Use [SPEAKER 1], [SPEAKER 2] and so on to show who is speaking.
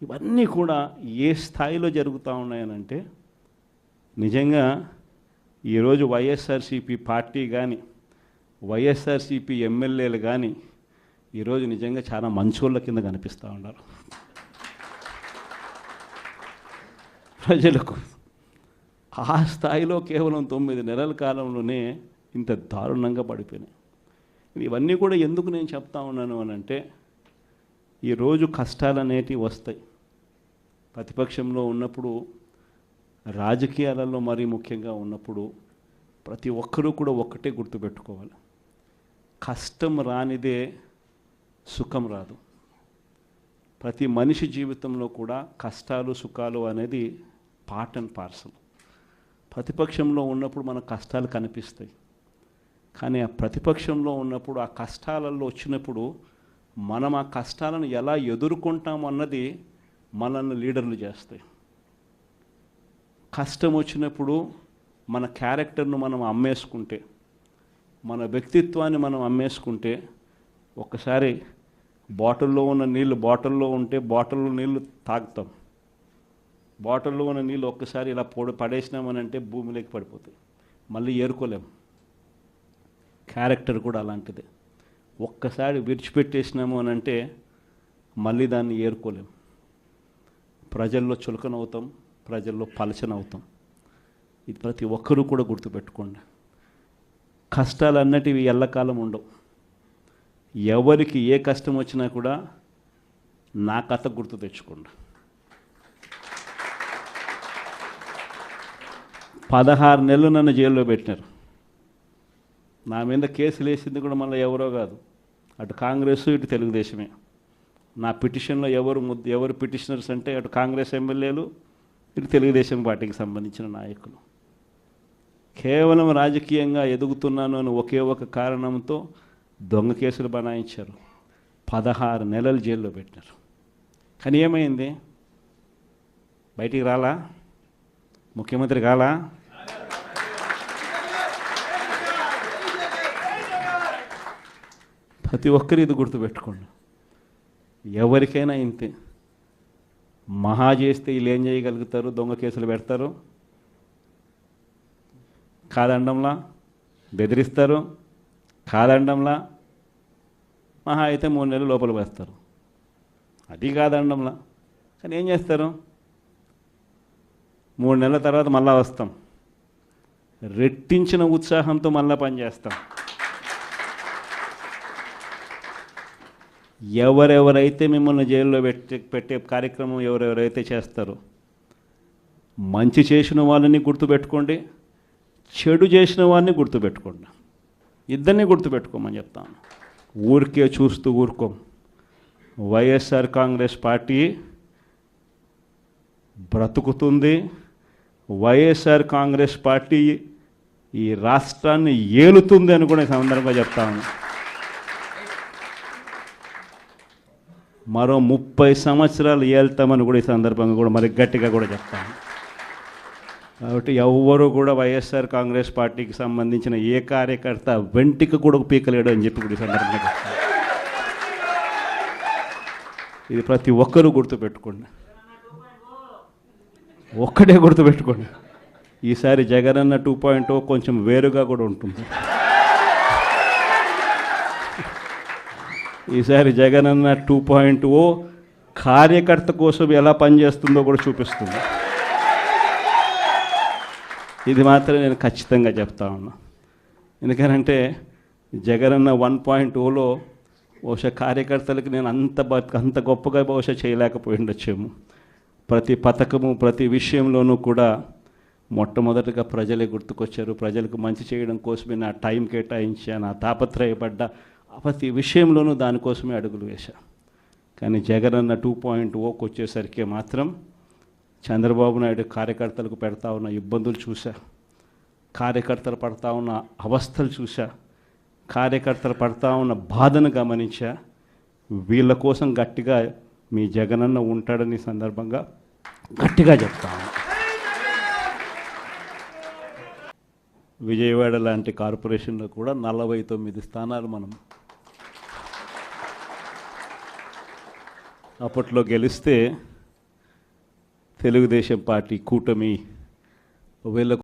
[SPEAKER 1] ఇవన్నీ కూడా ఏ స్థాయిలో జరుగుతూ ఉన్నాయనంటే నిజంగా ఈరోజు వైఎస్ఆర్సీపీ పార్టీ కానీ వైఎస్ఆర్సీపీ ఎమ్మెల్యేలు కానీ ఈరోజు నిజంగా చాలా మంచోళ్ళ కింద కనిపిస్తూ ఉన్నారు ప్రజలకు. ఆ స్థాయిలో కేవలం 9 నెలల కాలంలోనే ఇంత దారుణంగా పడిపోయినాయి. ఇవన్నీ కూడా ఎందుకు నేను చెప్తా ఉన్నాను అని అంటే ఈరోజు కష్టాలు అనేటివి వస్తాయి. ప్రతిపక్షంలో ఉన్నప్పుడు, రాజకీయాలలో మరీ ముఖ్యంగా ఉన్నప్పుడు ప్రతి ఒక్కరూ కూడా ఒక్కటే గుర్తుపెట్టుకోవాలి, కష్టం రానిదే సుఖం రాదు. ప్రతి మనిషి జీవితంలో కూడా కష్టాలు సుఖాలు అనేది పార్ట్ అండ్ పార్సల్. ప్రతిపక్షంలో ఉన్నప్పుడు మన కష్టాలు కనిపిస్తాయి, కానీ ఆ ప్రతిపక్షంలో ఉన్నప్పుడు ఆ కష్టాలలో వచ్చినప్పుడు మనం ఆ కష్టాలను ఎలా ఎదుర్కొంటాం అన్నది మనల్ని లీడర్లు చేస్తాయి. కష్టం వచ్చినప్పుడు మన క్యారెక్టర్ను మనం అమ్మేసుకుంటే, మన వ్యక్తిత్వాన్ని మనం అమ్మేసుకుంటే, ఒక్కసారి బాటిల్లో ఉన్న నీళ్ళు బాటిల్లో ఉంటే బాటిల్లో నీళ్ళు తాగుతాం, బాటిల్లో ఉన్న నీళ్ళు ఒక్కసారి ఇలా పడేసినామనంటే భూమిలోకి పడిపోతాయి, మళ్ళీ ఏరుకోలేం. క్యారెక్టర్ కూడా అలాంటిదే. ఒక్కసారి విడిచిపెట్టేసినాము అని అంటే మళ్ళీ దాన్ని ఏరుకోలేం. ప్రజల్లో చులకనవుతాం, ప్రజల్లో పలచనవుతాం. ఇది ప్రతి ఒక్కరూ కూడా గుర్తుపెట్టుకోండి. కష్టాలు అన్నటివి ఎల్లకాలం ఉండవు. ఎవరికి ఏ కష్టం వచ్చినా కూడా నా కథ గుర్తు తెచ్చుకోండి. 16 నెలలు నన్ను జైల్లో పెట్టినారు. నా మీద కేసులు వేసింది కూడా మళ్ళీ ఎవరో కాదు, అటు కాంగ్రెస్ ఇటు తెలుగుదేశమే. నా పిటిషన్లో ఎవరు పిటిషనర్స్ అంటే అటు కాంగ్రెస్ ఎమ్మెల్యేలు, ఇటు తెలుగుదేశం పార్టీకి సంబంధించిన నాయకులు. కేవలం రాజకీయంగా ఎదుగుతున్నాను అని ఒకే ఒక కారణంతో దొంగ కేసులు బనాయించారు. 16 నెలలు జైల్లో పెట్టినారు. కానీ ఏమైంది? బయటికి రాలా? ముఖ్యమంత్రి కాలా? ప్రతి ఒక్కరు ఇది గుర్తుపెట్టుకోండి. ఎవరికైనా ఇంతే. మహా చేస్తే వీళ్ళు ఏం చేయగలుగుతారు? దొంగ కేసులు పెడతారు, కాదండంలా బెదిరిస్తారు, కాదండంలా మహా అయితే 3 నెలలు లోపల వేస్తారు, అది కాదండంలా. కానీ ఏం చేస్తారు? 3 నెలల తర్వాత మళ్ళా వస్తాం, రెట్టించిన ఉత్సాహంతో మళ్ళా పనిచేస్తాం. ఎవరెవరైతే మిమ్మల్ని జైల్లో పెట్టే కార్యక్రమం ఎవరెవరైతే చేస్తారో, మంచి చేసిన వాళ్ళని గుర్తుపెట్టుకోండి, చెడు చేసిన వాడిని గుర్తుపెట్టుకోండి. ఇద్దరిని గుర్తుపెట్టుకోమని చెప్తాను. ఊరికే చూస్తూ ఊరుకోం. వైఎస్ఆర్ కాంగ్రెస్ పార్టీ బ్రతుకుతుంది. వైఎస్ఆర్ కాంగ్రెస్ పార్టీ ఈ రాష్ట్రాన్ని ఏలుతుంది అని కూడా ఈ సందర్భంగా చెప్తాను. మరో 30 సంవత్సరాలు ఏళ్తామని కూడా ఈ సందర్భంగా కూడా మరి గట్టిగా కూడా చెప్తాను. కాబట్టి ఎవ్వరూ కూడా వైఎస్ఆర్ కాంగ్రెస్ పార్టీకి సంబంధించిన ఏ కార్యకర్త వెంటికి కూడా పీకలేడు అని చెప్పి కూడా ఈ సందర్భంగా చెప్తాను. ఇది ప్రతి ఒక్కరూ గుర్తుపెట్టుకోండి. ఒక్కటే గుర్తుపెట్టుకోండి, ఈసారి జగనన్న 2.0 కొంచెం వేరుగా కూడా ఉంటుంది. ఈసారి జగనన్న 2.0 కార్యకర్త కోసం ఎలా పనిచేస్తుందో కూడా చూపిస్తుంది. ఇది మాత్రం నేను ఖచ్చితంగా చెప్తా ఉన్నా. ఎందుకనంటే జగనన్న 1.0లో బహుశా కార్యకర్తలకు నేను అంత గొప్పగా బహుశా చేయలేకపోయి ఉండొచ్చేమో. ప్రతి పథకము ప్రతి విషయంలోనూ కూడా మొట్టమొదటిగా ప్రజలే గుర్తుకొచ్చారు. ప్రజలకు మంచి చేయడం కోసమే నా టైం కేటాయించా, నా తాపత్రయపడ్డా, ప్రతి విషయంలోనూ దానికోసమే అడుగులు వేశా. కానీ జగనన్న 2.0కి వచ్చేసరికి మాత్రం చంద్రబాబు నాయుడు కార్యకర్తలకు పెడతా ఉన్న ఇబ్బందులు చూశా, కార్యకర్తలు పడతా ఉన్న అవస్థలు చూశా, కార్యకర్తలు పడతా ఉన్న బాధను గమనించా. వీళ్ళ కోసం గట్టిగా మీ జగనన్న ఉంటాడని సందర్భంగా గట్టిగా చెప్తాను. విజయవాడ లాంటి కార్పొరేషన్లో కూడా 49 స్థానాలు మనం అప్పట్లో గెలిస్తే తెలుగుదేశం పార్టీ కూటమి వీళ్ళ